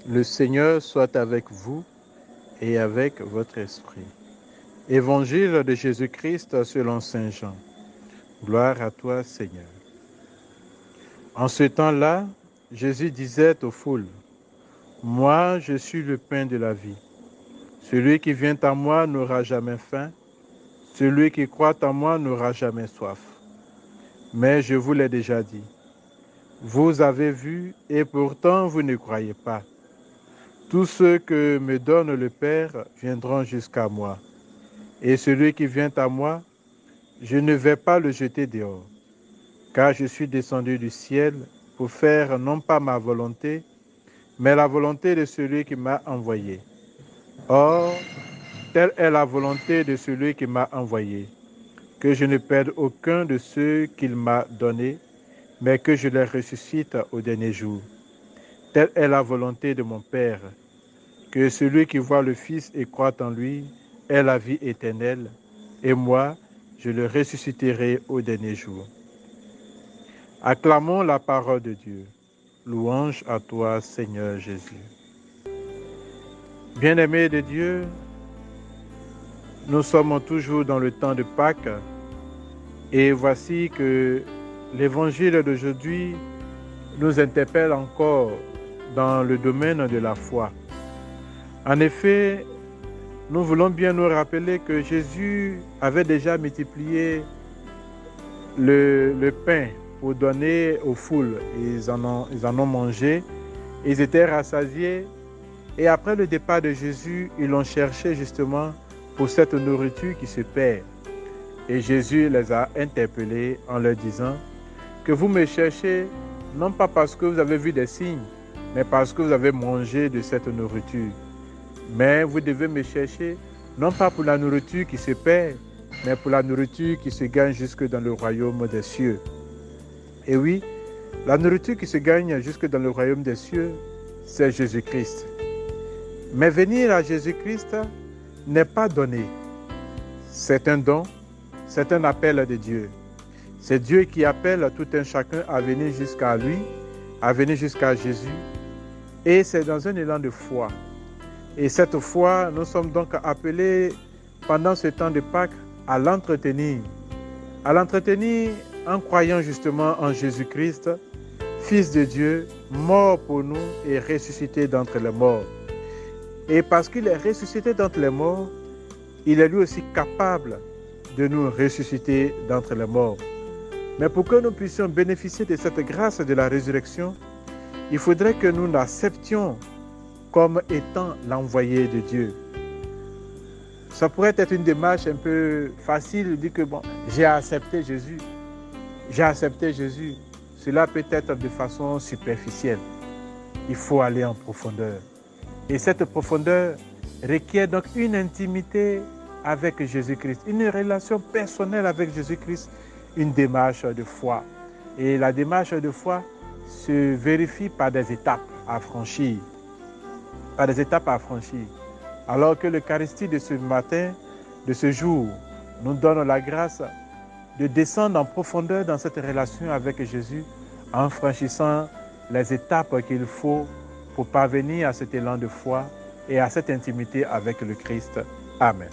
Le Seigneur soit avec vous et avec votre esprit. Évangile de Jésus-Christ selon saint Jean. Gloire à toi, Seigneur. En ce temps-là, Jésus disait aux foules, « Moi, je suis le pain de la vie. Celui qui vient à moi n'aura jamais faim. Celui qui croit en moi n'aura jamais soif. Mais je vous l'ai déjà dit. Vous avez vu et pourtant vous ne croyez pas. Tous ceux que me donne le Père viendront jusqu'à moi. Et celui qui vient à moi, je ne vais pas le jeter dehors. Car je suis descendu du ciel pour faire non pas ma volonté, mais la volonté de celui qui m'a envoyé. Or, telle est la volonté de celui qui m'a envoyé, que je ne perde aucun de ceux qu'il m'a donnés, mais que je les ressuscite au dernier jour. Telle est la volonté de mon Père, que celui qui voit le Fils et croit en lui ait la vie éternelle, et moi, je le ressusciterai au dernier jour. Acclamons la parole de Dieu. Louange à toi, Seigneur Jésus. Bien-aimés de Dieu, nous sommes toujours dans le temps de Pâques, et voici que l'évangile d'aujourd'hui nous interpelle encore dans le domaine de la foi. En effet, nous voulons bien nous rappeler que Jésus avait déjà multiplié le pain pour donner aux foules. Ils en ont mangé, ils étaient rassasiés. Et après le départ de Jésus, ils l'ont cherché justement pour cette nourriture qui se perd. Et Jésus les a interpellés en leur disant que vous me cherchez non pas parce que vous avez vu des signes, mais parce que vous avez mangé de cette nourriture. Mais vous devez me chercher non pas pour la nourriture qui se perd, mais pour la nourriture qui se gagne jusque dans le royaume des cieux. Et oui, la nourriture qui se gagne jusque dans le royaume des cieux, c'est Jésus-Christ. Mais venir à Jésus-Christ n'est pas donné. C'est un don, c'est un appel de Dieu. C'est Dieu qui appelle tout un chacun à venir jusqu'à lui, à venir jusqu'à Jésus. Et c'est dans un élan de foi. Et cette foi, nous sommes donc appelés pendant ce temps de Pâques à l'entretenir. À l'entretenir en croyant justement en Jésus-Christ, Fils de Dieu, mort pour nous et ressuscité d'entre les morts. Et parce qu'il est ressuscité d'entre les morts, il est lui aussi capable de nous ressusciter d'entre les morts. Mais pour que nous puissions bénéficier de cette grâce de la résurrection, il faudrait que nous l'acceptions comme étant l'envoyé de Dieu. Ça pourrait être une démarche un peu facile de dire que bon, j'ai accepté Jésus. J'ai accepté Jésus. Cela peut être de façon superficielle. Il faut aller en profondeur. Et cette profondeur requiert donc une intimité avec Jésus-Christ, une relation personnelle avec Jésus-Christ, une démarche de foi. Et la démarche de foi se vérifie par des étapes à franchir. Par des étapes à franchir. Alors que l'Eucharistie de ce matin, de ce jour, nous donne la grâce de descendre en profondeur dans cette relation avec Jésus en franchissant les étapes qu'il faut pour parvenir à cet élan de foi et à cette intimité avec le Christ. Amen.